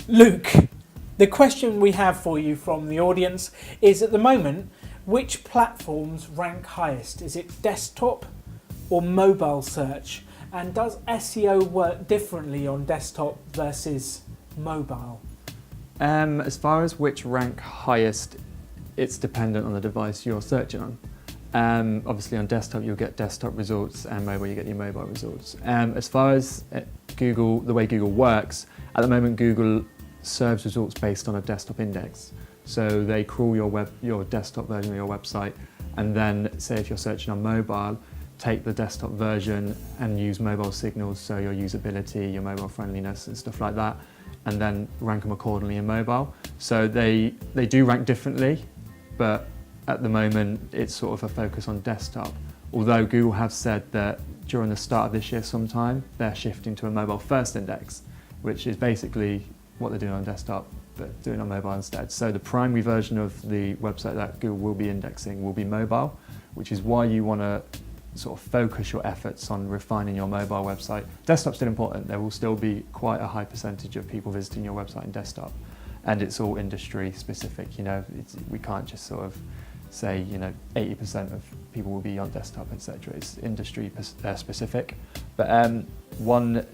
Luke, the question we have for you from the audience is, at the moment, which platforms rank highest? Is it desktop or mobile search? And does SEO work differently on desktop versus mobile? As far as which rank highest, it's dependent on the device you're searching on. Obviously on desktop you'll get desktop results, and mobile you get your mobile results. As far as Google, the way Google works, at the moment Google serves results based on a desktop index. So they crawl your desktop version of your website, and then say if you're searching on mobile, take the desktop version and use mobile signals, so your usability, your mobile friendliness and stuff like that, and then rank them accordingly in mobile. So they do rank differently, but at the moment it's sort of a focus on desktop. Although Google have said that during the start of this year sometime, they're shifting to a mobile first index, which is basically what they're doing on desktop, but doing on mobile instead. So the primary version of the website that Google will be indexing will be mobile, which is why you want to sort of focus your efforts on refining your mobile website. Desktop's still important. There will still be quite a high percentage of people visiting your website in desktop, and it's all industry specific. You know, we can't just sort of say, you know, 80% of people will be on desktop, etc. It's industry specific. But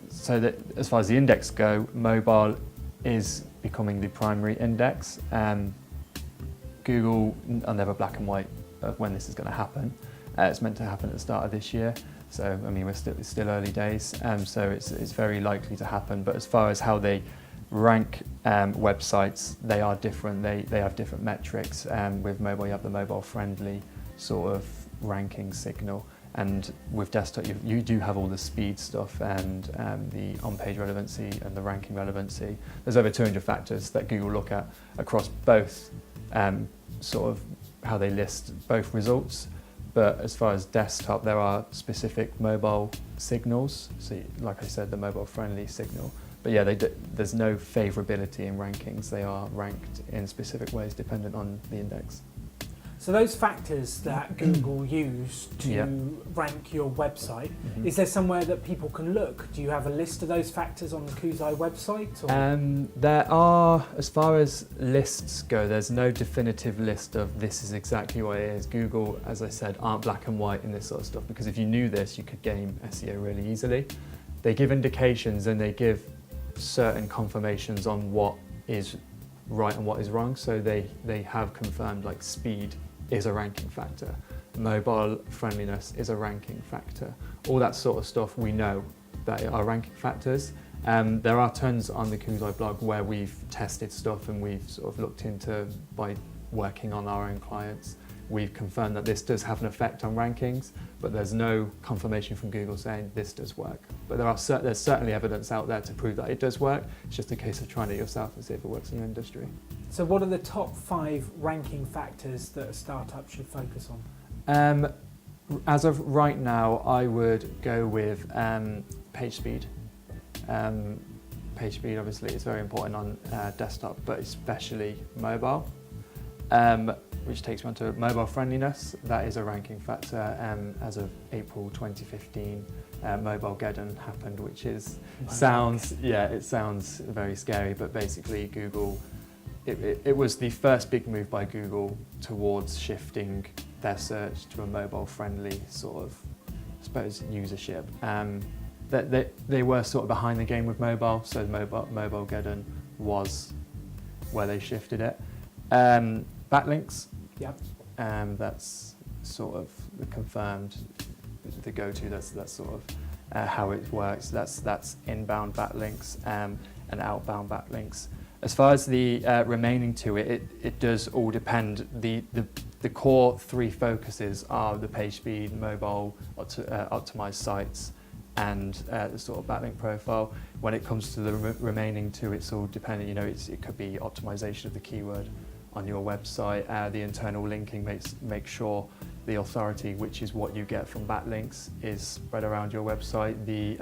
so that as far as the index go, mobile is becoming the primary index. Google are never black and white of when this is going to happen. It's meant to happen at the start of this year, so I mean it's still early days, so it's very likely to happen. But as far as how they rank websites, they are different. They have different metrics. With mobile, you have the mobile friendly sort of ranking signal, and with desktop you do have all the speed stuff and the on-page relevancy and the ranking relevancy. There's over 200 factors that Google look at across both sort of how they list both results. But as far as desktop, there are specific mobile signals. So like I said, the mobile friendly signal. But yeah, there's no favorability in rankings. They are ranked in specific ways dependent on the index. So those factors that Google use to rank your website, is there somewhere that people can look? Do you have a list of those factors on the Koozai website? Or? There are, as far as lists go, there's no definitive list of this is exactly what it is. Google, as I said, aren't black and white in this sort of stuff, because if you knew this, you could game SEO really easily. They give indications and they give certain confirmations on what is right and what is wrong. So they have confirmed, like, speed is a ranking factor, mobile friendliness is a ranking factor. All that sort of stuff we know that are ranking factors. There are tons on the Koozai blog where we've tested stuff and we've sort of looked into, by working on our own clients, we've confirmed that this does have an effect on rankings, but there's no confirmation from Google saying this does work. But there's certainly evidence out there to prove that it does work. It's just a case of trying it yourself and see if it works in your industry. So what are the top 5 ranking factors that a startup should focus on? As of right now, I would go with page speed. Page speed obviously is very important on desktop, but especially mobile. Which takes me on to mobile friendliness. That is a ranking factor. As of April 2015, Mobilegeddon happened, which is it sounds very scary, but basically Google, it was the first big move by Google towards shifting their search to a mobile friendly sort of, I suppose, usership. They were sort of behind the game with mobile, so Mobilegeddon was where they shifted it. Backlinks, that's sort of confirmed, the go-to. That's sort of how it works. That's inbound backlinks and outbound backlinks. As far as the remaining two, it does all depend. The core 3 focuses are the page speed, mobile optimized sites, and the sort of backlink profile. When it comes to the remaining 2, it's all dependent. You know, it could be optimization of the keyword on your website, the internal linking make sure the authority, which is what you get from backlinks, is spread around your website. The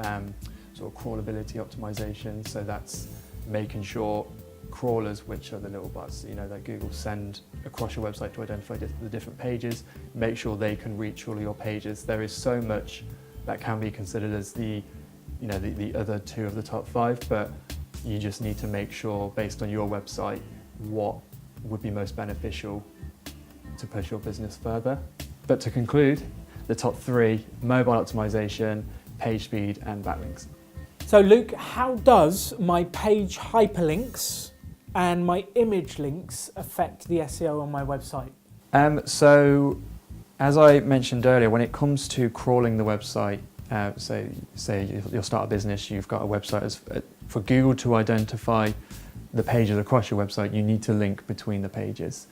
sort of crawlability optimization, so that's making sure crawlers, which are the little bots, you know, that Google send across your website to identify the different pages, make sure they can reach all of your pages. There is so much that can be considered as the other 2 of the top 5, but You just need to make sure, based on your website, what would be most beneficial to push your business further. But to conclude, the top 3: mobile optimization, page speed, and backlinks. So Luke, how does my page hyperlinks and my image links affect the SEO on my website? So, as I mentioned earlier, when it comes to crawling the website, say you'll start a business, you've got a website, for Google to identify the pages across your website, you need to link between the pages.